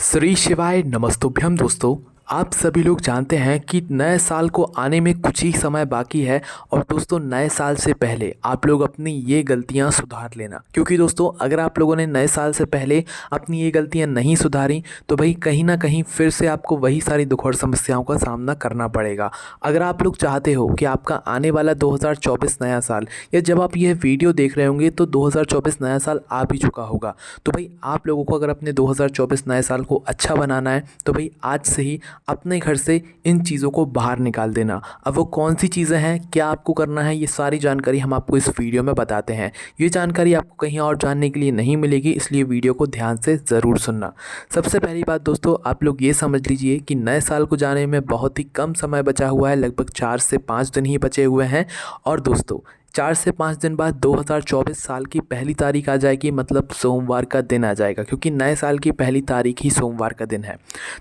श्री शिवाय नमस्तुभ्यम दोस्तों। आप सभी लोग जानते हैं कि नए साल को आने में कुछ ही समय बाकी है और दोस्तों नए साल से पहले आप लोग अपनी ये गलतियां सुधार लेना, क्योंकि दोस्तों अगर आप लोगों ने नए साल से पहले अपनी ये गलतियां नहीं सुधारी तो भाई कहीं ना कहीं फिर से आपको वही सारी दुख और समस्याओं का सामना करना पड़ेगा। अगर आप लोग चाहते हो कि आपका आने वाला 2024 नया साल, या जब आप यह वीडियो देख रहे होंगे तो 2024 नया साल आ भी चुका होगा, तो भाई आप लोगों को अगर अपने 2024 नए साल को अच्छा बनाना है तो भाई आज से ही अपने घर से इन चीज़ों को बाहर निकाल देना। अब वो कौन सी चीज़ें हैं, क्या आपको करना है, ये सारी जानकारी हम आपको इस वीडियो में बताते हैं। ये जानकारी आपको कहीं और जानने के लिए नहीं मिलेगी, इसलिए वीडियो को ध्यान से ज़रूर सुनना। सबसे पहली बात दोस्तों, आप लोग ये समझ लीजिए कि नए साल को जाने में बहुत ही कम समय बचा हुआ है, लगभग 4 से 5 दिन ही बचे हुए हैं। और दोस्तों 4 से 5 दिन बाद 2024 साल की पहली तारीख आ जाएगी, मतलब सोमवार का दिन आ जाएगा, क्योंकि नए साल की पहली तारीख ही सोमवार का दिन है।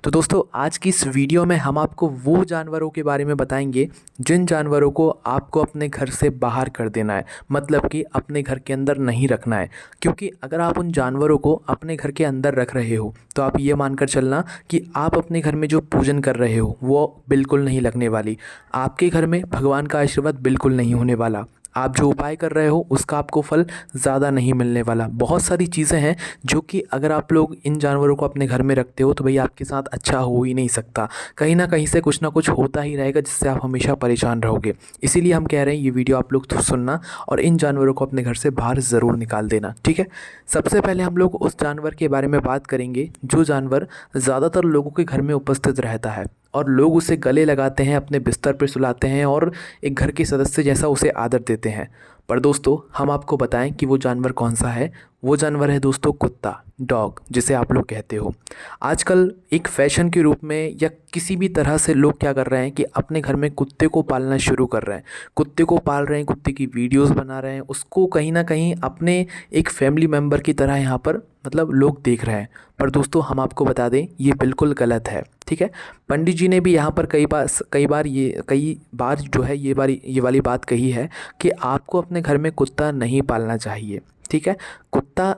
तो दोस्तों आज की इस वीडियो में हम आपको वो जानवरों के बारे में बताएंगे जिन जानवरों को आपको अपने घर से बाहर कर देना है, मतलब कि अपने घर के अंदर नहीं रखना है। क्योंकि अगर आप उन जानवरों को अपने घर के अंदर रख रहे हो तो आप ये मानकर चलना कि आप अपने घर में जो पूजन कर रहे हो वो बिल्कुल नहीं लगने वाली, आपके घर में भगवान का आशीर्वाद बिल्कुल नहीं होने वाला, आप जो उपाय कर रहे हो उसका आपको फल ज़्यादा नहीं मिलने वाला। बहुत सारी चीज़ें हैं जो कि अगर आप लोग इन जानवरों को अपने घर में रखते हो तो भाई आपके साथ अच्छा हो ही नहीं सकता, कहीं ना कहीं से कुछ ना कुछ होता ही रहेगा जिससे आप हमेशा परेशान रहोगे। इसीलिए हम कह रहे हैं ये वीडियो आप लोग सुनना और इन जानवरों को अपने घर से बाहर ज़रूर निकाल देना, ठीक है। सबसे पहले हम लोग उस जानवर के बारे में बात करेंगे जो जानवर ज़्यादातर लोगों के घर में उपस्थित रहता है और लोग उसे गले लगाते हैं, अपने बिस्तर पर सुलाते हैं और एक घर के सदस्य जैसा उसे आदर देते हैं। पर दोस्तों हम आपको बताएं कि वो जानवर कौन सा है। वो जानवर है दोस्तों कुत्ता, डॉग जिसे आप लोग कहते हो। आजकल एक फैशन के रूप में या किसी भी तरह से लोग क्या कर रहे हैं कि अपने घर में कुत्ते को पालना शुरू कर रहे हैं, कुत्ते को पाल रहे हैं, कुत्ते की वीडियोस बना रहे हैं, उसको कहीं ना कहीं अपने एक फैमिली मेम्बर की तरह यहाँ पर मतलब लोग देख रहे हैं। पर दोस्तों हम आपको बता दें ये बिल्कुल गलत है, ठीक है। पंडित जी ने भी यहाँ पर कई बार जो है ये वाली बात कही है कि आपको अपने घर में कुत्ता नहीं पालना चाहिए, ठीक है। कुत्ता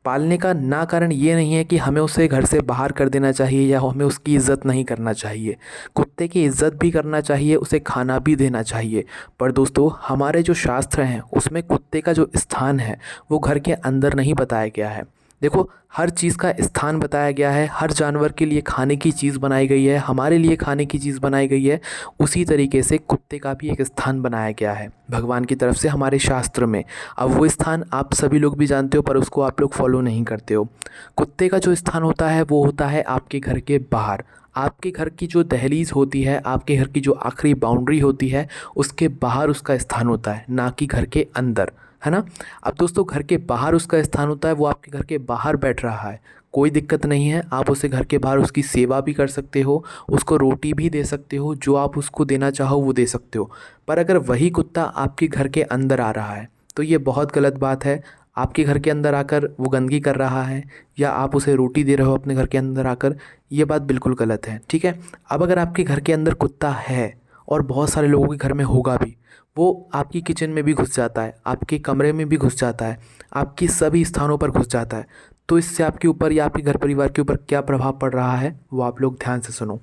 पालने का ना कारण ये नहीं है कि हमें उसे घर से बाहर कर देना चाहिए या हमें उसकी इज़्ज़त नहीं करना चाहिए। कुत्ते की इज़्ज़त भी करना चाहिए, उसे खाना भी देना चाहिए। पर दोस्तों हमारे जो शास्त्र हैं उसमें कुत्ते का जो स्थान है वो घर के अंदर नहीं बताया गया है। देखो हर चीज़ का स्थान बताया गया है, हर जानवर के लिए खाने की चीज़ बनाई गई है, हमारे लिए खाने की चीज़ बनाई गई है। उसी तरीके से कुत्ते का भी एक स्थान बनाया गया है भगवान की तरफ से हमारे शास्त्र में। अब वो स्थान आप सभी लोग भी जानते हो पर उसको आप लोग फॉलो नहीं करते हो। कुत्ते का जो स्थान होता है वो होता है आपके घर के बाहर। आपके घर की जो दहलीज़ होती है, आपके घर की जो आखिरी बाउंड्री होती है, उसके बाहर उसका स्थान होता है, ना कि घर के अंदर, है ना। अब दोस्तों घर के बाहर उसका स्थान होता है, वो आपके घर के बाहर बैठ रहा है, कोई दिक्कत नहीं है। आप उसे घर के बाहर उसकी सेवा भी कर सकते हो, उसको रोटी भी दे सकते हो, जो आप उसको देना चाहो वो दे सकते हो। पर अगर वही कुत्ता आपके घर के अंदर आ रहा है तो ये बहुत गलत बात है। आपके घर के अंदर आकर वो गंदगी कर रहा है या आप उसे रोटी दे रहे हो अपने घर के अंदर आकर, ये बात बिल्कुल गलत है, ठीक है। अब अगर आपके घर के अंदर कुत्ता है और बहुत सारे लोगों के घर में होगा भी, वो आपकी किचन में भी घुस जाता है, आपके कमरे में भी घुस जाता है, आपकी सभी स्थानों पर घुस जाता है, तो इससे आपके ऊपर या आपके घर परिवार के ऊपर क्या प्रभाव पड़ रहा है वो आप लोग ध्यान से सुनो।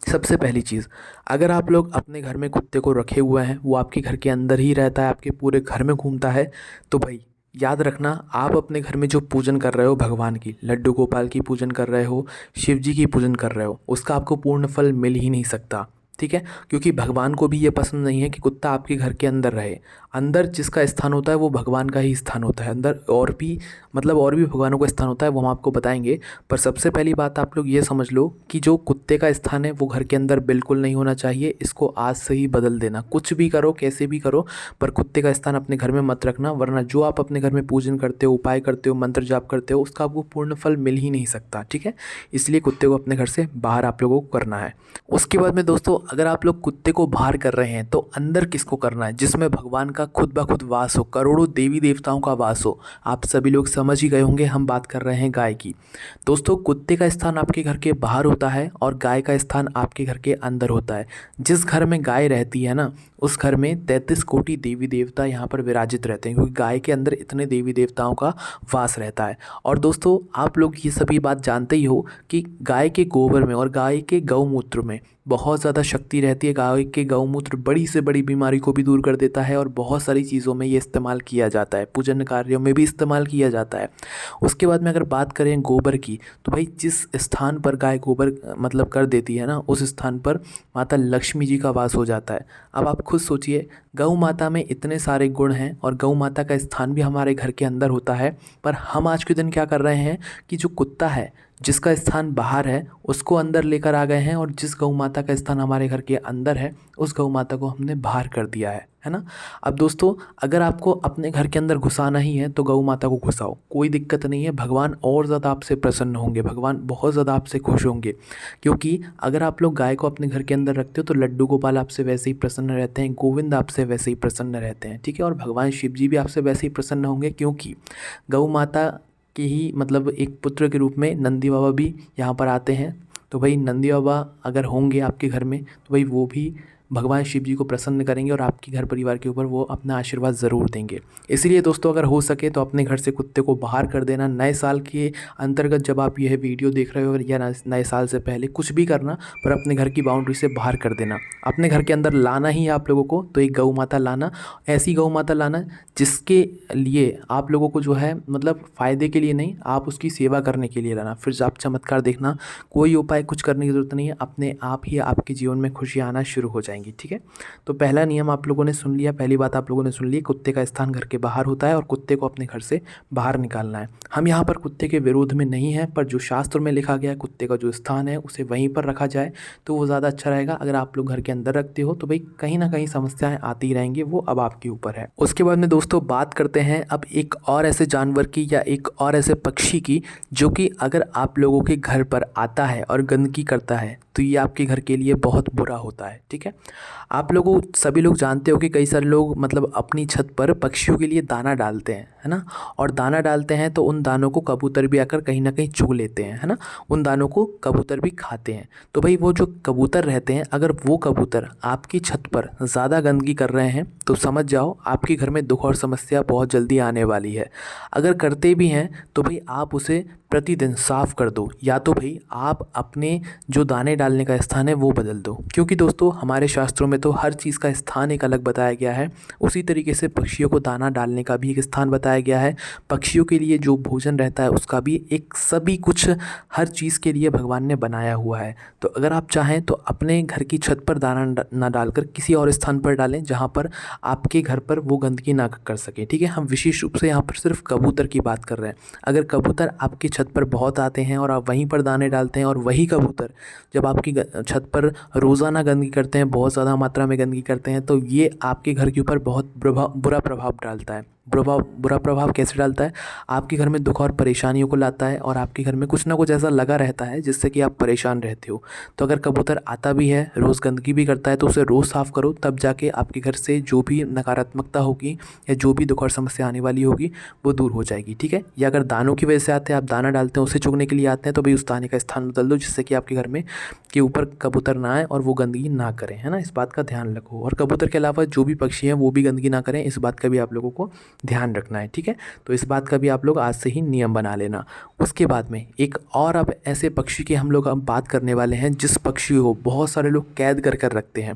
सबसे पहली चीज़, अगर आप लोग अपने घर में कुत्ते को रखे हुए हैं, वो आपके घर के अंदर ही रहता है, आपके पूरे घर में घूमता है, तो भाई याद रखना आप अपने घर में जो पूजन कर रहे हो भगवान की, लड्डू गोपाल की पूजन कर रहे हो, शिव जी की पूजन कर रहे हो, उसका आपको पूर्ण फल मिल ही नहीं सकता, ठीक है। क्योंकि भगवान को भी ये पसंद नहीं है कि कुत्ता आपके घर के अंदर रहे। अंदर जिसका स्थान होता है वो भगवान का ही स्थान होता है, अंदर और भी भगवानों का स्थान होता है, वो हम आपको बताएंगे। पर सबसे पहली बात आप लोग ये समझ लो कि जो कुत्ते का स्थान है वो घर के अंदर बिल्कुल नहीं होना चाहिए। इसको आज से ही बदल देना, कुछ भी करो कैसे भी करो, पर कुत्ते का स्थान अपने घर में मत रखना, वरना जो आप अपने घर में पूजन करते हो, उपाय करते हो, मंत्र जाप करते हो, उसका आपको पूर्ण फल मिल ही नहीं सकता, ठीक है। इसलिए कुत्ते को अपने घर से बाहर आप लोगों को करना है। उसके बाद में दोस्तों अगर आप लोग कुत्ते को बाहर कर रहे हैं तो अंदर किसको करना है, जिसमें भगवान का खुद ब खुद वास हो, करोड़ों देवी देवताओं का वास हो। आप सभी लोग समझ ही गए होंगे हम बात कर रहे हैं गाय की। दोस्तों कुत्ते का स्थान आपके घर के बाहर होता है और गाय का स्थान आपके घर के अंदर होता है। जिस घर में गाय रहती है ना उस घर में 33 कोटि देवी देवता यहाँ पर विराजित रहते हैं, क्योंकि गाय के अंदर इतने देवी देवताओं का वास रहता है। और दोस्तों आप लोग ये सभी बात जानते ही हो कि गाय के गोबर में और गाय के गौमूत्र में बहुत ज़्यादा शक्ति रहती है। गाय के गौमूत्र बड़ी से बड़ी बीमारी को भी दूर कर देता है और बहुत सारी चीज़ों में ये इस्तेमाल किया जाता है, पूजन कार्यों में भी इस्तेमाल किया जाता है। उसके बाद में अगर बात करें गोबर की, तो भाई जिस स्थान पर गाय गोबर मतलब कर देती है ना, उस स्थान पर माता लक्ष्मी जी का वास हो जाता है। अब आप खुद सोचिए, गौ माता में इतने सारे गुण हैं और गौ माता का स्थान भी हमारे घर के अंदर होता है, पर हम आज के दिन क्या कर रहे हैं कि जो कुत्ता है जिसका स्थान बाहर है उसको अंदर लेकर आ गए हैं, और जिस गौ माता का स्थान हमारे घर के अंदर है उस गौ माता को हमने बाहर कर दिया है ना। अब दोस्तों अगर आपको अपने घर के अंदर घुसाना ही है तो गौ माता को घुसाओ, कोई दिक्कत नहीं है। भगवान और ज़्यादा आपसे प्रसन्न होंगे, भगवान बहुत ज़्यादा आपसे खुश होंगे, क्योंकि अगर आप लोग गाय को अपने घर के अंदर रखते हो तो लड्डू गोपाल आपसे वैसे ही प्रसन्न रहते हैं, गोविंद आपसे वैसे ही प्रसन्न रहते हैं, ठीक है। और भगवान शिव जी भी आपसे वैसे ही प्रसन्न होंगे, क्योंकि गौ माता के ही मतलब एक पुत्र के रूप में नंदी बाबा भी यहाँ पर आते हैं। तो भाई नंदी बाबा अगर होंगे आपके घर में तो भाई वो भी भगवान शिव जी को प्रसन्न करेंगे और आपके घर परिवार के ऊपर वो अपना आशीर्वाद ज़रूर देंगे। इसलिए दोस्तों अगर हो सके तो अपने घर से कुत्ते को बाहर कर देना। नए साल के अंतर्गत जब आप यह वीडियो देख रहे हो या नए साल से पहले कुछ भी करना, पर अपने घर की बाउंड्री से बाहर कर देना। अपने घर के अंदर लाना ही आप लोगों को तो एक गौ माता लाना, ऐसी गौ माता लाना जिसके लिए आप लोगों को जो है मतलब फ़ायदे के लिए नहीं, आप उसकी सेवा करने के लिए लाना। फिर आप चमत्कार देखना, कोई उपाय कुछ करने की ज़रूरत नहीं है, अपने आप ही आपके जीवन में खुशियाँ आना शुरू हो जाएंगी, ठीक है। तो पहला नियम आप लोगों ने सुन लिया, पहली बात आप लोगों ने सुन ली, कुत्ते का स्थान घर के बाहर होता है और कुत्ते को अपने घर से बाहर निकालना है। हम यहाँ पर कुत्ते के विरोध में नहीं हैं, पर जो शास्त्र में लिखा गया है कुत्ते का जो स्थान है उसे वहीं पर रखा जाए तो वो ज़्यादा अच्छा रहेगा। अगर आप लोग घर के अंदर रखते हो तो भाई कहीं ना कहीं समस्याएं आती ही रहेंगी, वो अब आपके ऊपर है। उसके बाद में दोस्तों बात करते हैं अब एक और ऐसे जानवर की या एक और ऐसे पक्षी की जो कि अगर आप लोगों के घर पर आता है और गंदगी करता है तो ये आपके घर के लिए बहुत बुरा होता है, ठीक है। आप लोगों सभी लोग जानते हो कि कई सारे लोग मतलब अपनी छत पर पक्षियों के लिए दाना डालते हैं, है ना। और दाना डालते हैं तो उन दानों को कबूतर भी आकर कहीं ना कहीं चुग लेते हैं, है ना। उन दानों को कबूतर भी खाते हैं। तो भाई वो जो कबूतर रहते हैं, अगर वो कबूतर आपकी छत पर ज़्यादा गंदगी कर रहे हैं तो समझ जाओ आपके घर में दुख और समस्या बहुत जल्दी आने वाली है। अगर करते भी हैं तो भाई आप उसे प्रतिदिन साफ़ कर दो, या तो भाई आप अपने जो दाने डालने का स्थान है वो बदल दो, क्योंकि दोस्तों हमारे शास्त्रों में तो हर चीज़ का स्थान एक अलग बताया गया है। उसी तरीके से पक्षियों को दाना डालने का भी एक स्थान बताया गया है, पक्षियों के लिए जो भोजन रहता है उसका भी एक, सभी कुछ हर चीज़ के लिए भगवान ने बनाया हुआ है। तो अगर आप चाहें तो अपने घर की छत पर दाना ना डालकर किसी और स्थान पर डालें जहाँ पर आपके घर पर वो गंदगी ना कर सके, ठीक है। हम विशेष रूप से यहाँ पर सिर्फ कबूतर की बात कर रहे हैं। अगर कबूतर आपकी छत पर बहुत आते हैं और आप वहीं पर दाने डालते हैं और वही कबूतर जब आपकी छत पर रोज़ाना गंदगी करते हैं, बहुत ज़्यादा मात्रा में गंदगी करते हैं, तो ये आपके घर के ऊपर बहुत बुरा प्रभाव डालता है। बुरा प्रभाव कैसे डालता है? आपके घर में दुख और परेशानियों को लाता है और आपके घर में कुछ ना कुछ ऐसा लगा रहता है जिससे कि आप परेशान रहते हो। तो अगर कबूतर आता भी है, रोज़ गंदगी भी करता है, तो उसे रोज़ साफ़ करो, तब जाके आपके घर से जो भी नकारात्मकता होगी या जो भी दुख और समस्या आने वाली होगी वो दूर हो जाएगी, ठीक है। या अगर दानों की वजह से आते हैं, आप दाना डालते हैं उसे चुगने के लिए आते हैं, तो भाई उस दाने का स्थान बदल दो जिससे कि आपके घर में के ऊपर कबूतर ना आए और वो गंदगी ना करें, है ना। इस बात का ध्यान रखो। और कबूतर के अलावा जो भी पक्षी हैं वो भी गंदगी ना करें, इस बात का भी आप लोगों को ध्यान रखना है, ठीक है। तो इस बात का भी आप लोग आज से ही नियम बना लेना। उसके बाद में एक और अब ऐसे पक्षी की हम लोग अब बात करने वाले हैं जिस पक्षी को बहुत सारे लोग कैद कर कर रखते हैं।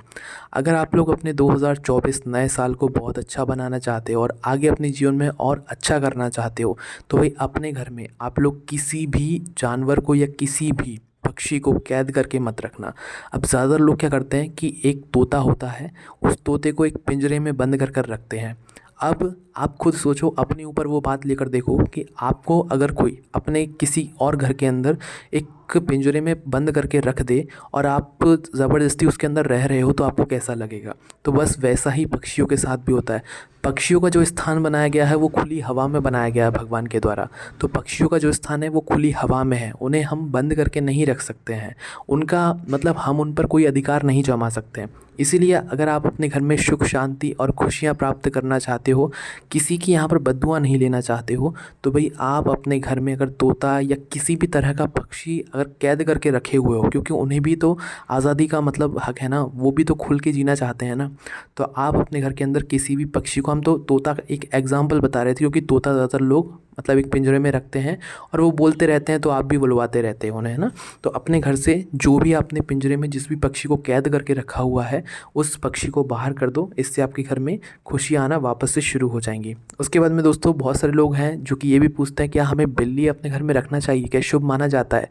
अगर आप लोग अपने 2024 नए साल को बहुत अच्छा बनाना चाहते हो और आगे अपने जीवन में और अच्छा करना चाहते हो तो भाई अपने घर में आप लोग किसी भी जानवर को या किसी भी पक्षी को कैद करके मत रखना। अब ज़्यादातर लोग क्या करते हैं कि एक तोता होता है, उस तोते को एक पिंजरे में बंद कर कर रखते हैं। अब आप खुद सोचो, अपने ऊपर वो बात लेकर देखो कि आपको अगर कोई अपने किसी और घर के अंदर एक पिंजरे में बंद करके रख दे और आप ज़बरदस्ती उसके अंदर रह रहे हो तो आपको कैसा लगेगा। तो बस वैसा ही पक्षियों के साथ भी होता है। पक्षियों का जो स्थान बनाया गया है वो खुली हवा में बनाया गया है भगवान के द्वारा। तो पक्षियों का जो स्थान है वो खुली हवा में है, उन्हें हम बंद करके नहीं रख सकते हैं। उनका मतलब हम उन पर कोई अधिकार नहीं जमा सकते हैं। इसीलिए अगर आप अपने घर में सुख शांति और खुशियाँ प्राप्त करना चाहते हो किसी की यहाँ पर बद्दुआ नहीं लेना चाहते हो तो भाई आप अपने घर में अगर तोता या किसी भी तरह का पक्षी अगर कैद करके रखे हुए हो, क्योंकि उन्हें भी तो आज़ादी का मतलब हक है ना, वो भी तो खुल के जीना चाहते हैं ना। तो आप अपने घर के अंदर किसी भी पक्षी को, हम तो तोता का एक एग्जाम्पल बता रहे थे क्योंकि तोता ज़्यादातर लोग मतलब एक पिंजरे में रखते हैं और वो बोलते रहते हैं, तो आप भी बुलवाते रहते हो उन्हें, है ना। तो अपने घर से जो भी आपने पिंजरे में जिस भी पक्षी को कैद करके रखा हुआ है उस पक्षी को बाहर कर दो। इससे आपके घर में खुशियाँ आना वापस से शुरू हो जाएंगी। उसके बाद में दोस्तों बहुत सारे लोग हैं जो कि ये भी पूछते हैं क्या हमें बिल्ली अपने घर में रखना चाहिए, क्या शुभ माना जाता है।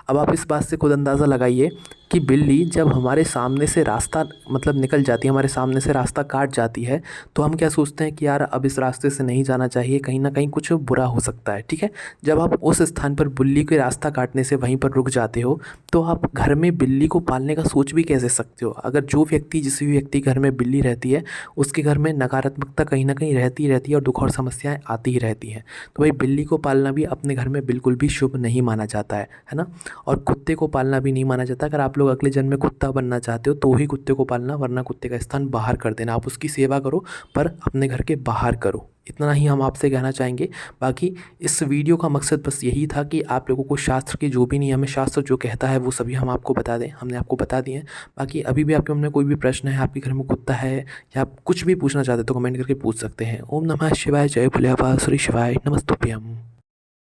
अब आप इस बात से खुद अंदाज़ा लगाइए कि बिल्ली जब हमारे सामने से रास्ता मतलब निकल जाती है, हमारे सामने से रास्ता काट जाती है, तो हम क्या सोचते हैं कि यार अब इस रास्ते से नहीं जाना चाहिए, कहीं ना कहीं कुछ बुरा हो सकता है, ठीक है। जब आप उस स्थान पर बिल्ली के रास्ता काटने से वहीं पर रुक जाते हो तो आप घर में बिल्ली को पालने का सोच भी कैसे सकते हो। अगर जो व्यक्ति जिस भी व्यक्ति के घर में बिल्ली रहती है उसके घर में नकारात्मकता कहीं ना कहीं रहती ही रहती है और दुख और समस्याएं आती ही रहती हैं। तो भाई बिल्ली को पालना भी अपने घर में बिल्कुल भी शुभ नहीं माना जाता है ना। और कुत्ते को पालना भी नहीं माना जाता। अगर आप लोग अगले जन्म में कुत्ता बनना चाहते हो तो ही कुत्ते को पालना, वरना कुत्ते का स्थान बाहर कर देना। आप उसकी सेवा करो पर अपने घर के बाहर करो। इतना ही हम आपसे कहना चाहेंगे। बाकी इस वीडियो का मकसद बस यही था कि आप लोगों को शास्त्र के जो भी नियम है, शास्त्र जो कहता है वो सभी हम आपको बता दें, हमने आपको बता दिए हैं। बाकी अभी भी आपके मन में कोई भी प्रश्न है, आपके घर में कुत्ता है या आप कुछ भी पूछना चाहते हो तो कमेंट करके पूछ सकते हैं। ओम नमः शिवाय, जय भोलेबाबा, श्री शिवाय, नमस्तुभ्यम।